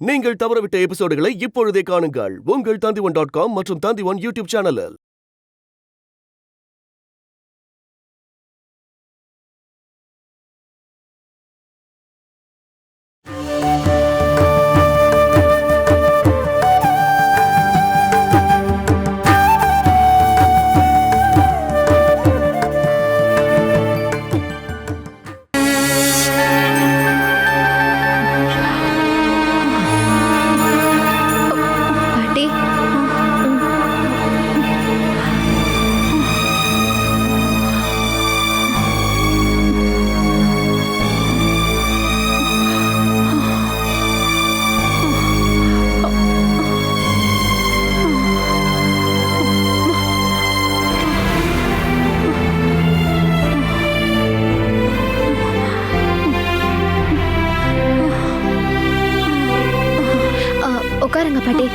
நீங்கள் தவறவிட்ட எபிசோடுகளை இப்பொழுதே காணுங்கள் உங்கள் Tandivan.com மற்றும் Tandivan யூடியூப் சேனலில். உட்காருங்க பாட்டி.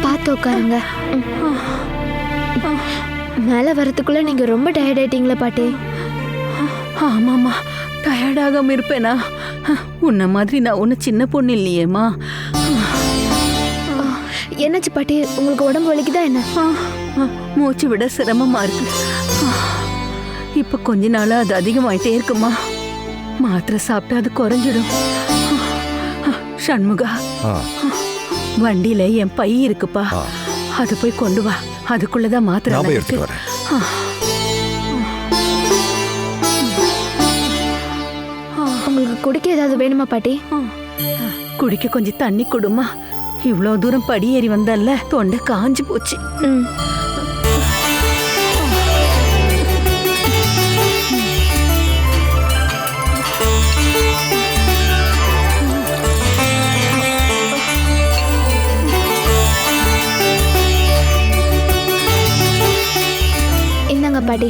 பார்த்து உட்காருங்க. மேல வரதுக்குள்ள நீங்க ரொம்ப டயர்ட் ஆயிட்டீங்களா பாட்டி? ஆமாம்மா, டயர்டாகாம இருப்பேனா? உன்ன மாதிரி நான் ஒன்றும் சின்ன பொண்ணு இல்லையேம்மா. என்னாச்சு பாட்டி, உங்களுக்கு உடம்பு வலிக்குதா என்ன? மூச்சு விட சிரமமா இருக்கு. இப்ப கொஞ்ச நாளா அது அதிகமாயிட்டே இருக்குமா. மாத்திரை சாப்பிட்டா அது குறைஞ்சிடும். சண்முகா, வண்டியில என் பை இருக்குப்பா, அது போய் கொண்டு வா. அதுக்குள்ளதான் மாத்திரை இருக்கு. உங்களுக்கு குடிக்க ஏதாவது வேணுமா பாட்டி? குடிக்க கொஞ்சம் தண்ணி கொடுமா. இவ்வளோ தூரம் படி ஏறி வந்தல்ல, தொண்டை காஞ்சு போச்சு. இந்தாங்க பாட்டி.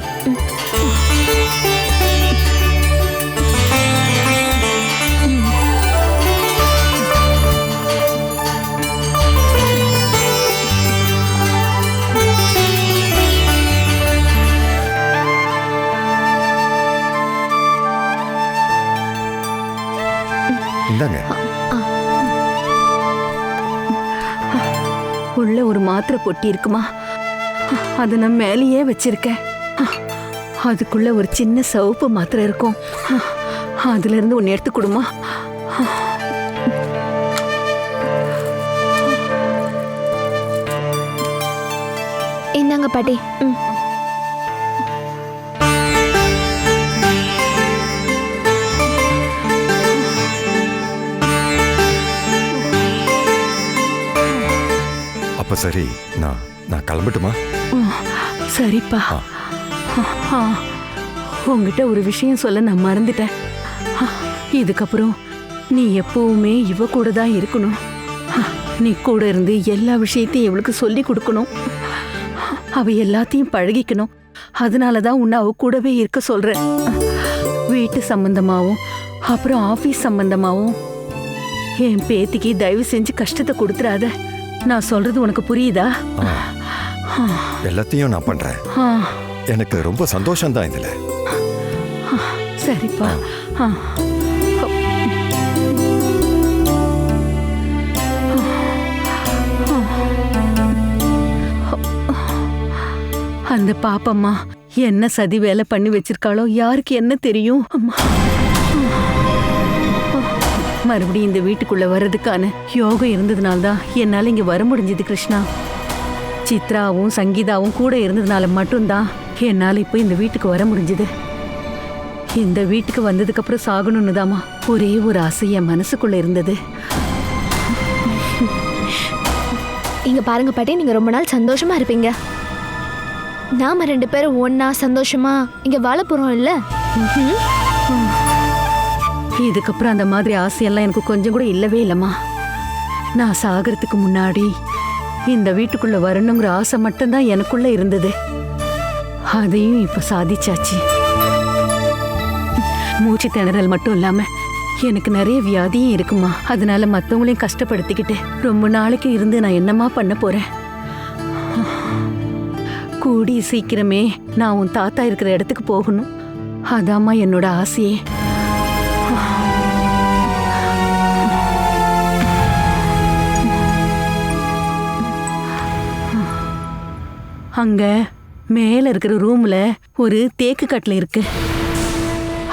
உள்ள ஒரு மாத்திரை பொட்டி இருக்குமா, அது நான் மேலேயே வச்சிருக்கேன். அதுக்குள்ள ஒரு சின்ன சவுப்பு மாத்திரை இருக்கும். அதுல இருந்து ஒன்னு எடுத்து கொடுமா. இந்தாங்க பாட்டி. அப்ப சரி, நான் கிளம்பட்டுமா? சரிப்பா. உங்ககிட்ட ஒரு விஷயம் சொல்ல நான் மறந்துட்டேன். இதுக்கப்புறம் நீ எப்பவுமே இவ கூட தான் இருக்கணும். நீ கூட இருந்து எல்லா விஷயத்தையும் இவளுக்கு சொல்லி கொடுக்கணும். அவ எல்லாத்தையும் பழகிக்கணும். அதனாலதான் உன்னை அவ கூடவே இருக்க சொல்றேன். வீட்டு சம்பந்தமாவும் அப்புறம் ஆபீஸ் சம்பந்தமாவும் என் பேத்திக்கு தயவு செஞ்சு கஷ்டத்தை கொடுத்துறாத. நான் சொல்றது உனக்கு புரியுதா? எல்லாத்தையும் நான் பண்றேன். எனக்கு ரொம்ப சந்தோஷம் தான் இதுல. சரிப்பா. அந்த பாப்பம்மா என்ன சதி வேலை பண்ணி வச்சிருக்காளோ யாருக்கு என்ன தெரியும். அம்மா, மறுபடியும் இந்த வீட்டுக்குள்ள வர்றதுக்கான யோகம் இருந்ததுனால்தான் என்னால இங்க வர முடிஞ்சது கிருஷ்ணா. சித்ராவும் சங்கீதாவும் கூட இருந்ததுனால மட்டும்தான் என்னால இப்போ இந்த வீட்டுக்கு வர முடிஞ்சது. இந்த வீட்டுக்கு வந்ததுக்கு அப்புறம் சாகணும்னு தாமா ஒரே ஒரு ஆசை என் மனசுக்குள்ள இருந்தது. இங்க பாருங்க பாட்டி, நீங்க ரொம்ப நாள் சந்தோஷமா இருப்பீங்க. நாம 2 பேரும் ஒன்னா சந்தோஷமா இங்க வாழ போறோம் இல்ல? இதுக்கப்புறம் அந்த மாதிரி ஆசையெல்லாம் எனக்கு கொஞ்சம் கூட இல்லவே இல்லம்மா. நான் சாகிறதுக்கு முன்னாடி இந்த வீட்டுக்குள்ள வரணுங்கிற ஆசை மட்டும்தான் எனக்குள்ள இருந்தது. அதையும் இப்ப சாதிச்சாச்சு. மூச்சு திணறல் மட்டும் இல்லாம எனக்கு நிறைய வியாதியும் இருக்குமா. அதனால மத்தவங்களையும் கஷ்டப்படுத்திக்கிட்டு ரொம்ப நாளைக்கு இருந்து நான் என்னமா பண்ண போறேன். கூடி சீக்கிரமே நான் உன் தாத்தா இருக்கிற இடத்துக்கு போகணும். அதாம்மா என்னோட ஆசையே. அங்க மேல இருக்கிற ரூம்ல ஒரு தேக்கு கட்டில் இருக்கு.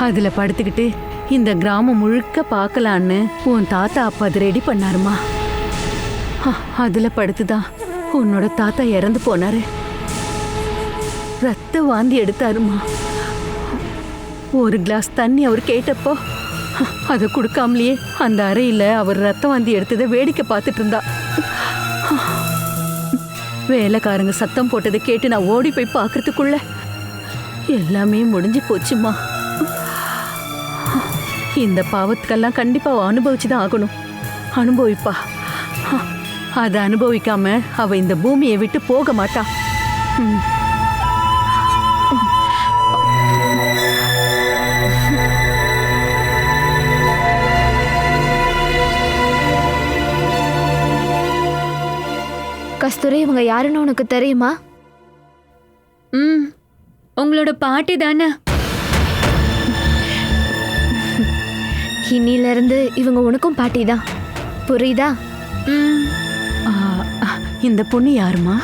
அதுல படுத்துக்கிட்டு இந்த கிராமம் முழுக்க பார்க்கலான்னு உன் தாத்தா அப்பா அது ரெடி பண்ணாருமா. அதுல படுத்துதான் உன்னோட தாத்தா இறந்து போனாரு. ரத்த வாந்தி எடுத்தாருமா. ஒரு கிளாஸ் தண்ணி அவர் கேட்டப்போ அதை கொடுக்காமலேயே அந்த அறையில அவர் ரத்த வாந்தி எடுத்ததை வேடிக்கை பார்த்துட்டு இருந்தா. வேலைக்காரங்க சத்தம் போட்டதை கேட்டு நான் ஓடி போய் பார்க்கறதுக்குள்ள எல்லாமே முடிஞ்சு போச்சுமா. இந்த பாவத்துக்கெல்லாம் கண்டிப்பா அவ அனுபவிச்சுதான் ஆகணும். அனுபவிப்பா. அதை அனுபவிக்காம அவ இந்த பூமியை விட்டு போக மாட்டா. கஸ்தூரி, இவங்க யாருன்னு உனக்கு தெரியுமா? உங்களோட பாட்டி தானே? இன்னில இருந்து இவங்க உனக்கும் பாட்டி தான், புரியுதா? இந்த பொண்ணு யாருமா?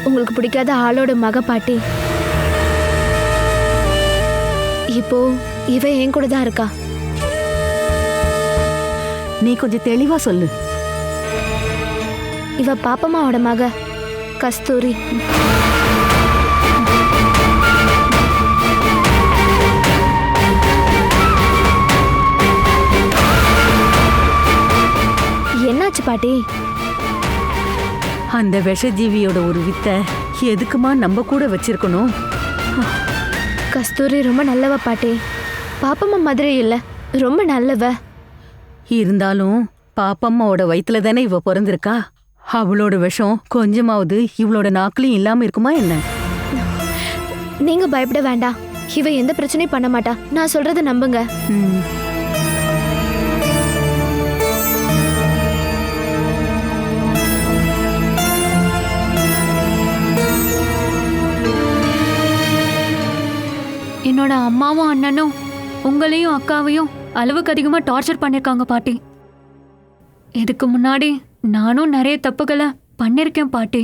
உங்களுக்கு பிடிக்காத ஆளோட மக பாட்டி. இப்போ இவ என் கூட தான் இருக்கா. நீ கொஞ்சம் தெளிவா சொல்லு. இவ பாப்பம்மாவோட மக கஸ்தூரி. என்னாச்சு பாட்டி? அந்த விஷஜீவியோட ஒரு வித்தை எதுக்குமா நம்ம கூட வச்சிருக்கணும்? கஸ்தூரி ரொம்ப நல்லவ பாட்டி. பாப்பம்மா மாதிரி இல்ல, ரொம்ப நல்லவ. இருந்தாலும் பாப்பம்மாவோட வயித்துல தானே இவ பிறந்திருக்கா. அவளோட விஷம் கொஞ்சமாவது இவளோட நாக்குலயும் இல்லாம இருக்குமா என்ன? நீங்க பயப்பட வேண்டாம். இவ எந்த பிரச்சனையும் பண்ண மாட்டா. நான் சொல்றத நம்புங்க. என்னோட அம்மாவும் அண்ணனும் உங்களையும் அக்காவையும் அளவுக்கு அதிகமா டார்ச்சர் பண்ணிருக்காங்க பாட்டி. இதுக்கு முன்னாடி நானும் நிறைய தப்புகளை பண்ணிருக்கேன் பாட்டி.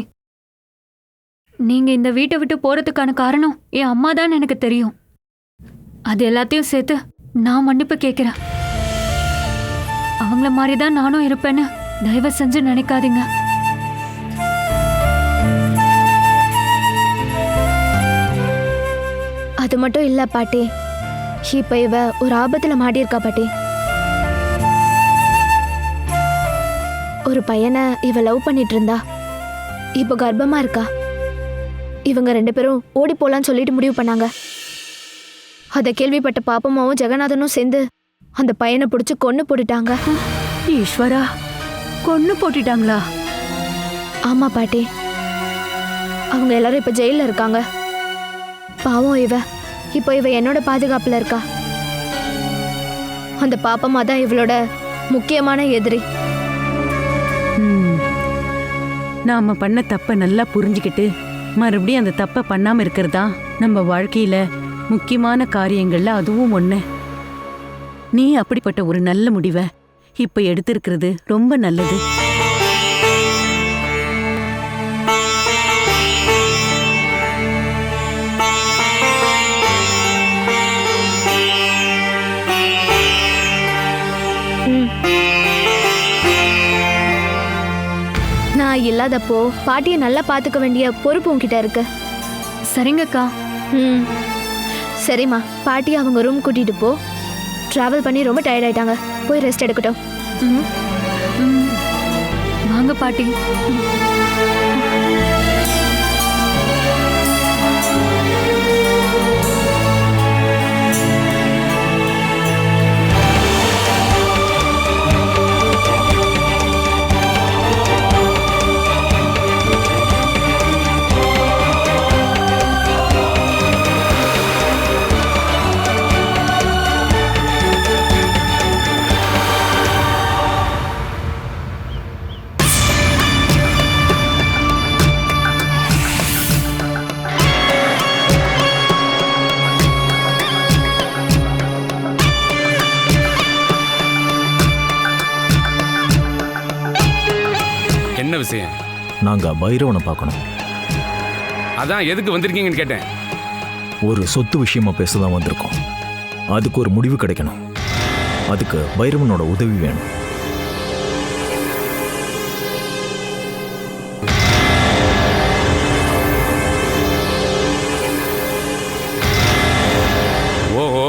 நீங்க இந்த வீட்டை விட்டு போறதுக்கான காரணம் என் அம்மா தான் எனக்கு தெரியும். அது எல்லாத்தையும் சேர்த்து நான் மன்னிப்பு கேட்கிறேன். அவங்கள மாதிரி தான் நானும் இருப்பேன்னு தயவு செஞ்சு நினைக்காதீங்க. அது மட்டும் இல்ல பாட்டி, இப்ப இவ ஒரு ஆபத்துல மாட்டியிருக்கா பாட்டி. ஒரு பையனை இவ லவ் பண்ணிட்டு இருந்தா. இப்ப கர்ப்பமா இருக்கா. இவங்க 2 பேரும் ஓடி போலான்னு சொல்லிட்டு முடிவு பண்ணாங்க. அத கேள்விப்பட்ட பாப்பம்மாவும் ஜெகநாதனும் சேர்ந்து அந்த பையனை பிடிச்சு கொன்னு போட்டுட்டாங்க. ஈஸ்வரா, கொன்னு போட்டுட்டாங்களா? ஆமா பாட்டி. அவங்க எல்லாரும் இப்ப ஜெயில இருக்காங்க. பாவம் இவ. இப்போ இவ என்னோட பாதுகாப்புல இருக்கா. அந்த பாப்பம்மா தான் இவளோட முக்கியமான எதிரி. நாம பண்ண தப்ப நல்லா புரிஞ்சுக்கிட்டு மறுபடியும் அந்த தப்பை பண்ணாம இருக்கிறதா நம்ம வாழ்க்கையில முக்கியமான காரியங்கள்ல அதுவும் ஒண்ணு. நீ அப்படிப்பட்ட ஒரு நல்ல முடிவை இப்ப எடுத்திருக்கிறது ரொம்ப நல்லது. நான் இல்லாதப்போ பாட்டியை நல்லா பாத்துக்க வேண்டிய பொறுப்பு உன்கிட்ட இருக்கு. சரிங்கக்கா. சரிம்மா, பாட்டி அவங்க ரூம் கூட்டிட்டு போ. டிராவல் பண்ணி ரொம்ப டயர்ட் ஆயிட்டாங்க, போய் ரெஸ்ட் எடுக்கட்டும். வாங்க பாட்டி. என்ன விஷயம்? நாங்க பைரவனை பார்க்கணும். அதான் எதுக்கு வந்திருக்கீங்கன்னு கேட்டேன். ஒரு சொத்து விஷயமா பேச தான் வந்திருக்கோம். அதுக்கு ஒரு முடிவு கிடைக்கணும். அதுக்கு பைரவனோட உதவி வேணும். ஓஹோ,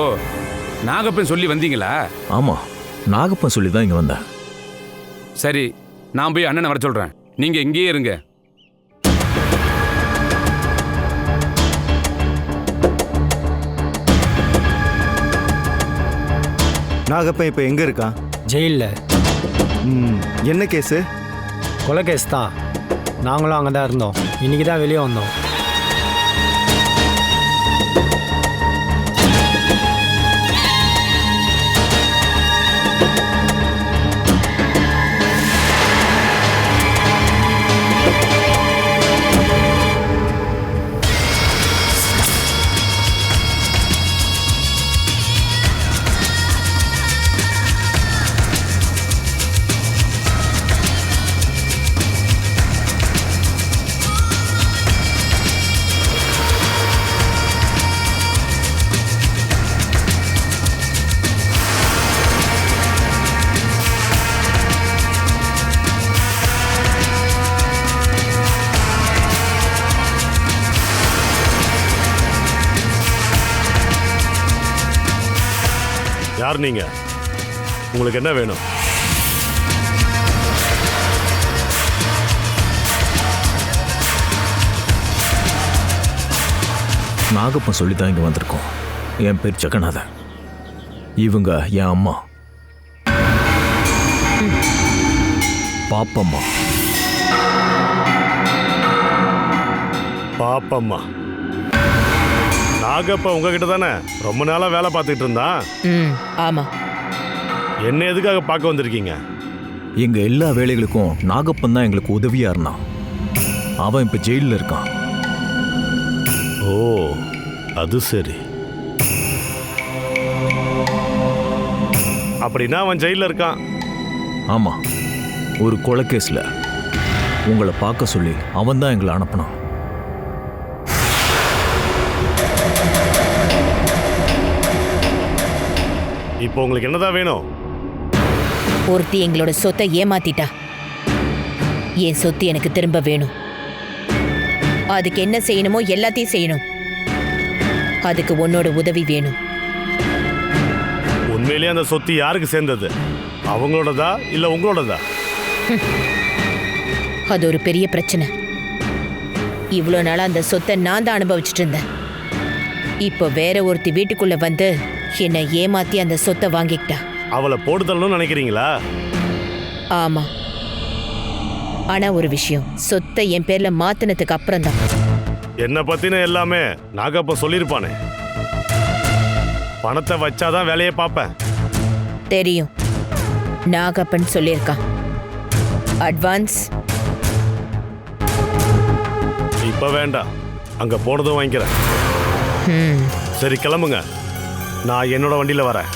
நாகப்பன் சொல்லி வந்தீங்களா? ஆமா, நாகப்பன் சொல்லி தான் இங்க வந்தேன். சரி, நான் போய் அண்ணனை வர சொல்றேன். நீங்க இங்கேயே இருங்க. நாகப்பன் இப்போ எங்கே இருக்கான்? ஜெயிலில். என்ன கேஸு? கொலை கேஸ் தான். நாங்களும் அங்கே தான் இருந்தோம். இன்னைக்கு தான் வெளியே வந்தோம். யார் நீங்க? உங்களுக்கு என்ன வேணும்? நாகப்பன் சொல்லி தான் இங்க வந்திருக்கோம். என் பேர் ஜெகநாதன். இவங்க என் அம்மா பாப்பம்மா. பாப்பம்மா. நாகப்ப உங்ககிட்ட தானே ரொம்ப நாளா வேலை பார்த்துட்டு இருந்தான். ஆமா. என்ன எதுக்காக பார்க்க வந்திருக்கீங்க? எங்க எல்லா வேலைகளுக்கும் நாகப்பன் தான் எங்களுக்கு உதவியா இருந்தான். அவன் இப்ப ஜெயிலில் இருக்கான். ஓ, அது சரி. அப்படின்னா அவன் ஜெயிலில் இருக்கான். ஆமா, ஒரு கொலை கேஸ்ல உங்களை பார்க்க சொல்லி அவன் தான் எங்களை அனுப்பினான். இப்போ உங்களுக்கு என்னதான் வேணும்? ஒருத்தி எங்களோட சொத்தை ஏமாத்திட்டா. என் சொத்து எனக்கு திரும்ப வேணும். அதுக்கு என்ன செய்யணுமோ எல்லாத்தையும் செய்யணும். அதுக்கு உன்னோட உதவி வேணும். உண்மையிலேயே அந்த சொத்து யாருக்கு சேர்ந்தது? அவங்களோடதா இல்ல உங்களோடதா? அது ஒரு பெரிய பிரச்சனை. இவ்வளோ நாளா அந்த சொத்தை நான் தான் அனுபவிச்சுட்டு இருந்தேன். இப்போ வேற ஒருத்தி வீட்டுக்குள்ள வந்து என்னை ஏமாத்தி அந்த சொத்தை வாங்கிக்கிட்டா. அவளை போடுதல்னு நினைக்கிறீங்களா? ஆமா. ஆனா ஒரு விஷயம், சொத்தை என் பேர்ல மாத்தினதுக்கு அப்புறம் தான். என்ன பத்தின எல்லாமே நாகப்ப சொல்லியிருப்பானே. பணத்தை வச்சாதான் வேலையை பார்ப்பேன். தெரியும், நாகப்பன் சொல்லியிருக்கான். அட்வான்ஸ் இப்ப வேண்டாம், அங்க போனதும் வாங்கிக்கிறேன். சரி, கிளம்புங்க. நான் என்னோட வண்டியில வரேன்.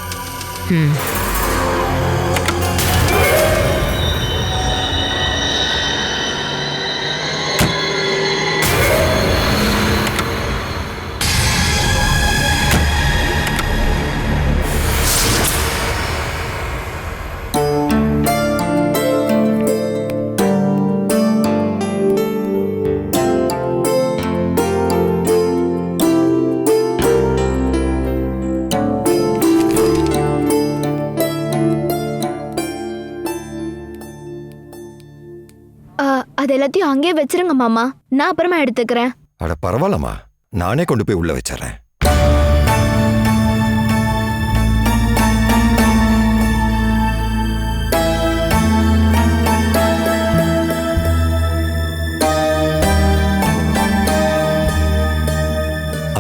அது எல்லாத்தையும் அங்கேயே வச்சிருங்க மாமா, நான் அப்புறமா எடுத்துக்கிறேன். அட பரவாயில்லம்மா, நானே கொண்டு போய் உள்ள வச்சிடறேன்.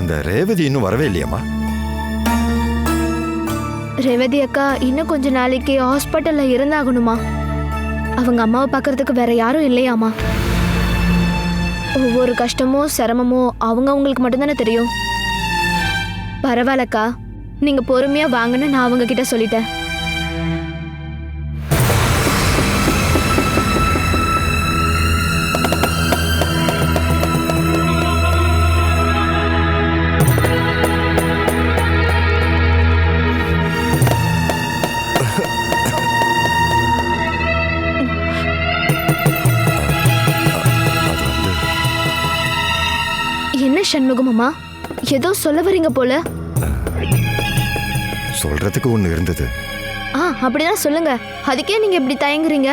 அந்த ரேவதி இன்னும் வரவே இல்லையம்மா? ரேவதி அக்கா இன்னும் கொஞ்ச நாளைக்கு ஹாஸ்பிட்டல்ல இருந்தாகணுமா. அவங்க அம்மாவை பார்க்கறதுக்கு வேற யாரும் இல்லையாமா. ஒவ்வொரு கஷ்டமோ சிரமமோ அவங்களுக்கு மட்டும்தானே தெரியும். பரவாயில்லக்கா, நீங்க பொறுமையா வாங்கன்னு நான் அவங்க கிட்ட சொல்லிட்டேன். சண்முகமாமா ஏதோ சொல்ல வரீங்க போல. சொல்றதுக்கு ஒண்ணு இருந்தது. அப்படிதான் சொல்லுங்க. அதுக்கே நீங்க இப்படி தயங்குறீங்க?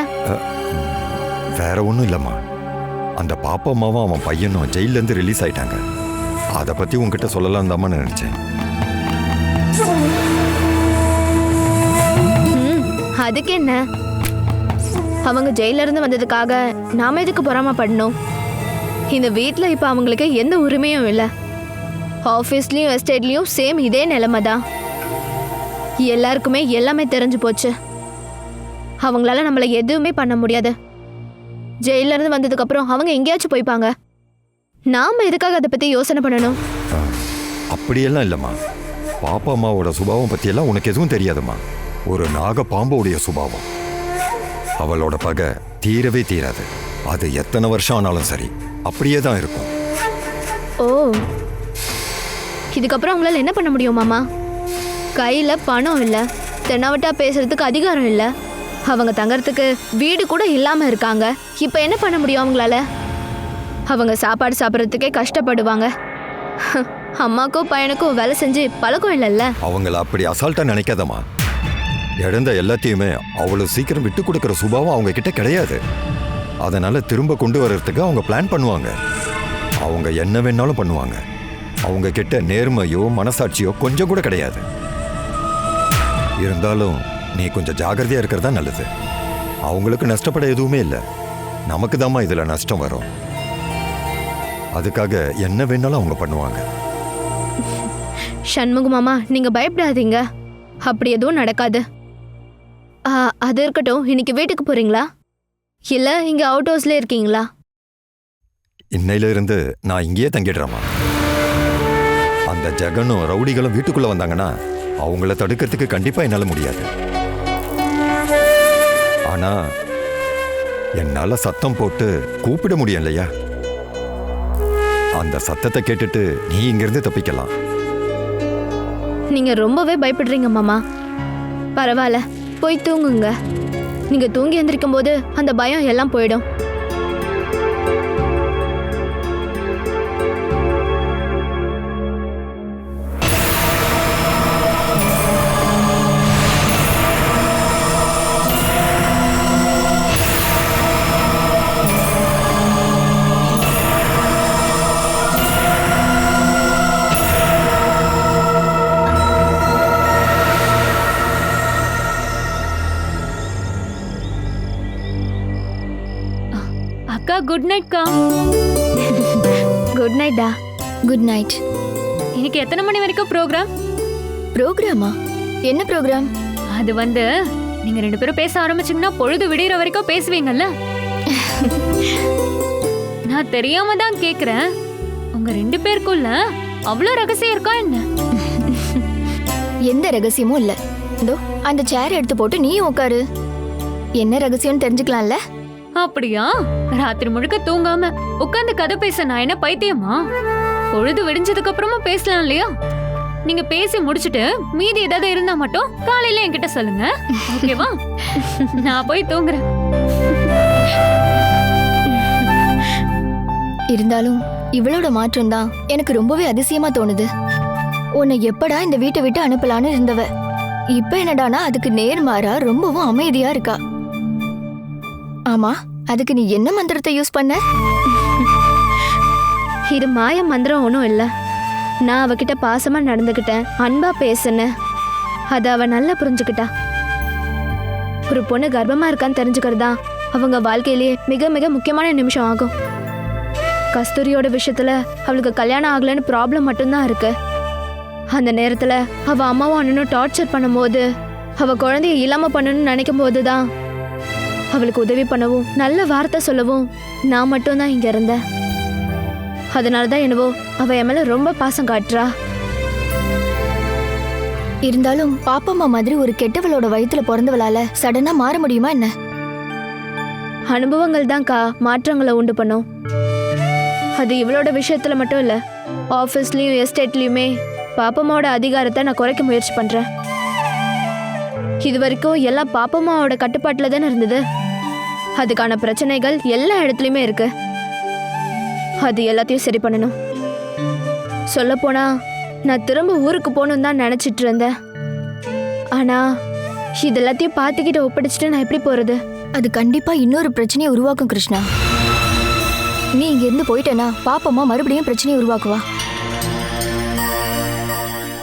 வேற ஒண்ணும் இல்லம்மா. அந்த பாப்பா அம்மாவும் அவன் பையனும் ஜெயில இருந்து ரிலீஸ் ஆயிட்டாங்க. அதை பத்தி உங்ககிட்ட சொல்லலாம் தாம்மா நினைச்சேன். அதுக்கு என்ன? அவங்க ஜெயில இருந்து வந்ததுக்காக நாம எதுக்கு பொறாமப்படணும்? இந்த வீட்டில் இப்போ அவங்களுக்கு எந்த உரிமையும் இல்லை. ஆஃபீஸ்லயும் எஸ்டேட்லயும் சேம் இதே நிலைமை தான். எல்லாருக்குமே எல்லாமே தெரிஞ்சு போச்சு. அவங்களால நம்மளை எதுவுமே பண்ண முடியாது. ஜெயில இருந்து வந்ததுக்கு அப்புறம் அவங்க எங்கேயாச்சும் போய்ப்பாங்க. நாம எதுக்காக அதை பத்தி யோசனை பண்ணணும்? அப்படியெல்லாம் இல்லம்மா. பாப்பா அம்மாவோட சுபாவம் பத்தியெல்லாம் உனக்கு எதுவும் தெரியாதும்மா. ஒரு நாக பாம்போடைய சுபாவம். அவளோட பகை தீரவே தீராது. அது எத்தனை வருஷம் ஆனாலும் சரி அப்படியே தான் இருக்கும். ஓ, இதுக்கப்புறம் அவங்களால என்ன பண்ண முடியும் மாமா? கையில பணம் இல்லை, தென்னாவட்டா பேசுறதுக்கு அதிகாரம் இல்லை, அவங்க தங்கறதுக்கு வீடு கூட இல்லாம இருக்காங்க. இப்ப என்ன பண்ண முடியும் அவங்களால? அவங்க சாப்பாடு சாப்பிட்றதுக்கே கஷ்டப்படுவாங்க. அம்மாக்கும் பையனுக்கும் வேலை செஞ்சு பழக்கம் இல்லைல்ல. அவங்கள அப்படி அசால்ட்டா நினைக்காதம்மா. இழந்த எல்லாத்தையுமே அவ்வளவு சீக்கிரம் விட்டு கொடுக்கிற சுபாவம் அவங்க கிட்ட கிடையாது. அதனால திரும்ப கொண்டு வர்றதுக்கு அவங்க பிளான் பண்ணுவாங்க. அவங்க என்ன வேணாலும் பண்ணுவாங்க. அவங்க கிட்ட நேர்மையோ மனசாட்சியோ கொஞ்சம் கூட கிடையாது. இருந்தாலும் நீ கொஞ்சம் ஜாகிரதையா இருக்கிறதா நல்லது. அவங்களுக்கு நஷ்டப்பட எதுவுமே இல்லை. நமக்கு தாம்மா இதுல நஷ்டம் வரும். அதுக்காக என்ன வேணாலும் அவங்க பண்ணுவாங்க. சண்முக மாமா, நீங்க பயப்படாதீங்க. அப்படி எதுவும் நடக்காது. அது இருக்கட்டும், இன்னைக்கு வீட்டுக்கு போறீங்களா இல்ல இங்க அவுட் ஹவுஸ்ல இருக்கீங்களா? இன்னையில இருந்து நான் இங்கேயே தங்கிடுறேம்மா. அந்த ஜெகனும் ரவுடிகளும் வீட்டுக்குள்ள வந்தாங்கன்னா அவங்கள தடுக்கிறதுக்கு கண்டிப்பா என்னால முடியாது. ஆனா என்னால சத்தம் போட்டு கூப்பிட முடியும் இல்லையா? அந்த சத்தத்தை கேட்டுட்டு நீ இங்கிருந்து தப்பிக்கலாம். நீங்க ரொம்பவே பயப்படுறீங்க மாமா. பரவாயில்ல, போய் தூங்குங்க. நீங்க தூங்கி எந்திரிக்கும் போது அந்த பயம் எல்லாம் போயிடும். குட் நைட் கா. குட் நைட் டா. Good night. இன்னைக்கு எத்தனை மணி வரைக்கும் ப்ரோக்ராம்? ப்ரோக்ராமா? என்ன ப்ரோக்ராம்? அது வந்து நீங்க ரெண்டு பேரும் பேச ஆரம்பிச்சீங்கன்னா பொழுது விடியற வரைக்கும் பேசுவீங்கல்ல. நான் தெரியாம தான் கேக்குறேன். உங்க ரெண்டு பேருக்குள்ள அவ்வளோ ரகசியம் இருக்கா என்ன? எந்த ரகசியமும் இல்ல. இதோ அந்த சேர் எடுத்து போட்டு நீயும் உட்காரு. என்ன ரகசியம்னு தெரிஞ்சுக்கலாம்ல. அப்படியா? ராத்திரி முழுக்க தூங்காம உட்கார்ந்து கதை பேச நான் என்ன பைத்தியமா? பொழுது விடிஞ்சதுக்கு அப்புறமா பேசலாம் இல்லையா? நீங்க பேசி முடிச்சுட்டு மீதி ஏதாவது இருந்தா மட்டும் காலையில என்கிட்ட சொல்லுங்க. ஓகேவா? நான் போய் தூங்குறேன். இருந்தாலும் இவளோட மாற்றம் தான் எனக்கு ரொம்பவே அதிசயமா தோணுது. உன்னை எப்படா இந்த வீட்டை விட்டு அனுப்பலான்னு இருந்தவ இப்ப என்னடானா அதுக்கு நேர்மாறா ரொம்பவும் அமைதியா இருக்கா. ஆமா, அதுக்கு நீ என்ன மந்திரத்தை யூஸ் பண்ண? இது மாய மந்திரம் ஒன்றும் இல்லை. நான் அவகிட்ட பாசமா நடந்துக்கிட்டேன், அன்பா பேசுனேன். அதை அவ நல்லா புரிஞ்சுக்கிட்டா. ஒரு பொண்ணு கர்ப்பமா இருக்கான்னு தெரிஞ்சுக்கிறதா அவங்க வாழ்க்கையிலேயே மிக மிக முக்கியமான நிமிஷம் ஆகும். கஸ்தூரியோட விஷயத்துல அவளுக்கு கல்யாணம் ஆகலன்னு ப்ராப்ளம் மட்டும்தான் இருக்கு. அந்த நேரத்துல அவ அம்மாவும் அண்ணனும் டார்ச்சர் பண்ணும்போது, அவ குழந்தைய இல்லாம பண்ணணும்னு நினைக்கும் போதுதான் அவளுக்கு உதவி பண்ணவும் நல்ல வார்த்தை சொல்லவும் நான் மட்டும்தான் இங்க இருந்தேன். அதனாலதான் என்னவோ அவ என் மேல ரொம்ப பாசம் காட்டுறா. இருந்தாலும் பாப்பம்மா மாதிரி ஒரு கெட்டவளோட வயித்துல பிறந்தவளால சடனா மாற முடியுமா என்ன? அனுபவங்கள் தான்க்கா மாற்றங்களை உண்டு பண்ணும். அது இவளோட விஷயத்துல மட்டும் இல்ல, ஆஃபீஸ்லயும் எஸ்டேட்லயுமே பாப்பம்மாவோட அதிகாரத்தை நான் குறைக்க முயற்சி பண்றேன். இது வரைக்கும் எல்லாம் பாப்பம்மாவோட கட்டுப்பாட்டுல தானே இருந்தது. அதுக்கான பிரச்சனைகள் எல்லா இடத்துலயுமே இருக்கு. அது எல்லாத்தையும் சரி பண்ணணும். சொல்லப்போனா நான் திரும்ப ஊருக்கு போகணும்னு தான் நினச்சிட்டு இருந்தேன். ஆனா இது எல்லாத்தையும் பார்த்துக்கிட்டு ஒப்படைச்சிட்டு நான் எப்படி போறது? அது கண்டிப்பா இன்னொரு பிரச்சனையை உருவாக்கும் கிருஷ்ணா. நீ இங்க இருந்து போயிட்டேனா பாப்பம்மா மறுபடியும் பிரச்சனையை உருவாக்குவா.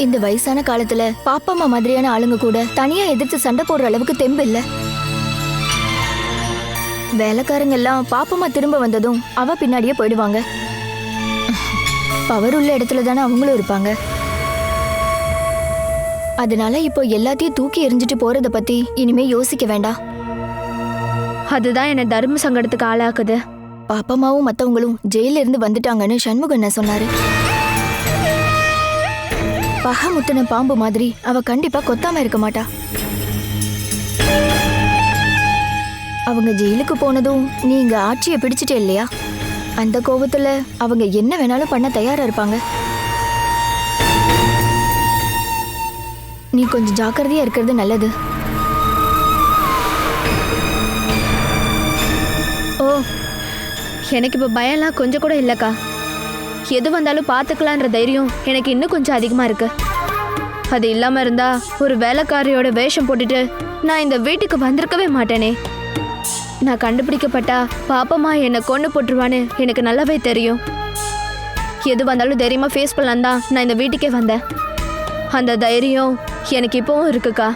இந்த வயசான காலத்துல பாப்பம்மா மாதிரியான ஆளுங்க கூட தனியா எதிர்த்து சண்டை போடுற அளவுக்கு தெம்பு இல்ல. வேலைக்காரங்க எல்லாம் பாப்பம்மா திரும்ப வந்ததும் அவ பின்னாடியே போயிடுவாங்க. பவர் உள்ள இடத்துல தானே அவங்களும் இருப்பாங்க. அதனால இப்போ எல்லாத்தையும் தூக்கி எறிஞ்சிட்டு போறத பத்தி இனிமே யோசிக்க வேண்டாம். அதுதான் என்ன தர்ம சங்கடத்துக்கு ஆளாக்குது. பாப்பம்மாவும் மத்தவங்களும் ஜெயில இருந்து வந்துட்டாங்கன்னு சண்முகண்ண சொன்னாரு. பகமுத்துன பாம்பு மாதிரி அவ கண்டிப்பா கொத்தாம இருக்க மாட்டா. அவங்க ஜெயிலுக்கு போனதும் நீங்க ஆட்சியை பிடிச்சிட்டே இல்லையா, அந்த கோபத்துல அவங்க என்ன வேணாலும் பண்ண தயாரா இருப்பாங்க. நீ கொஞ்சம் ஜாக்கிரதையா இருக்கிறது நல்லது. ஓ, எனக்கு இப்போ பயம்லாம் கொஞ்சம் கூட இல்லைக்கா. எது வந்தாலும் பார்த்துக்கலான்ற தைரியம் எனக்கு இன்னும் கொஞ்சம் அதிகமாக இருக்கு. அது இல்லாமல் இருந்தா ஒரு வேலைக்காரியோட வேஷம் போட்டுட்டு நான் இந்த வீட்டுக்கு வந்திருக்கவே மாட்டேனே. நான் கண்டுபிடிக்கப்பட்டா பாப்பம்மா என்னை கொண்டு போட்டுருவான்னு எனக்கு நல்லாவே தெரியும். எது வந்தாலும் தைரியமாக ஃபேஸ் பண்ணலாம் தான் நான் இந்த வீட்டுக்கே வந்தேன். அந்த தைரியம் எனக்கு இப்போவும் இருக்குக்கா.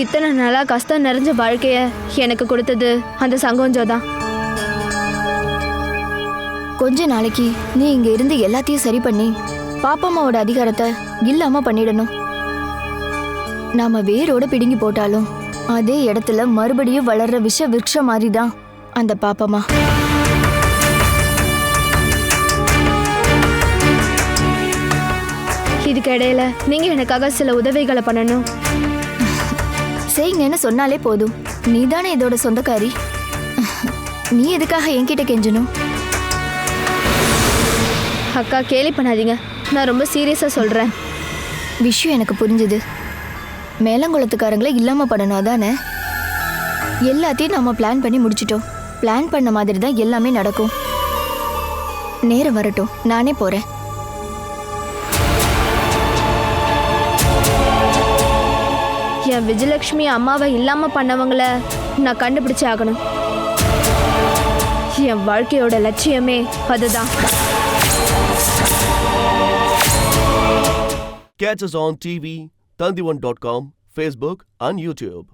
இத்தனை நாளாக கஷ்டம் நிறைஞ்ச வாழ்க்கைய எனக்கு கொடுத்தது அந்த சங்கோஞ்சோ தான். கொஞ்ச நாளைக்கு நீ இங்க இருந்து எல்லாத்தையும் சரி பண்ணி பாப்பம்மாவோட அதிகாரத்தை இல்லாம பண்ணிடணும். நாம வேரோட பிடுங்கி போட்டாலும் அதே இடத்துல மறுபடியும் வளர்ற விஷ விருட்சம் மாதிரி தான் அந்த பாப்பம்மா. இதுக்கு இடையில நீங்க எனக்காக சில உதவிகளை பண்ணணும். செய்யுங்கன்னு சொன்னாலே போதும். நீதானே இதோட சொந்தக்காரி. நீ எதுக்காக என்கிட்ட கெஞ்சணும்? அக்கா கேலி பண்ணாதீங்க, நான் ரொம்ப சீரியஸா சொல்றேன். விஷயம் எனக்கு புரிஞ்சுது. மேலங்குளத்துக்காரங்களை இல்லாம பண்ணணும் அதானே? எல்லாத்தையும் நாம பிளான் பண்ணி முடிச்சிட்டோம். பிளான் பண்ண மாதிரி தான் எல்லாமே நடக்கும். நேரம் வரட்டும், நானே போறேன். என் விஜயலட்சுமி அம்மாவை இல்லாம பண்ணவங்கள நான் கண்டுபிடிச்சே ஆகணும். என் வாழ்க்கையோட லட்சியமே அதுதான். Catch us on TV, Tandivan.com, Facebook and YouTube.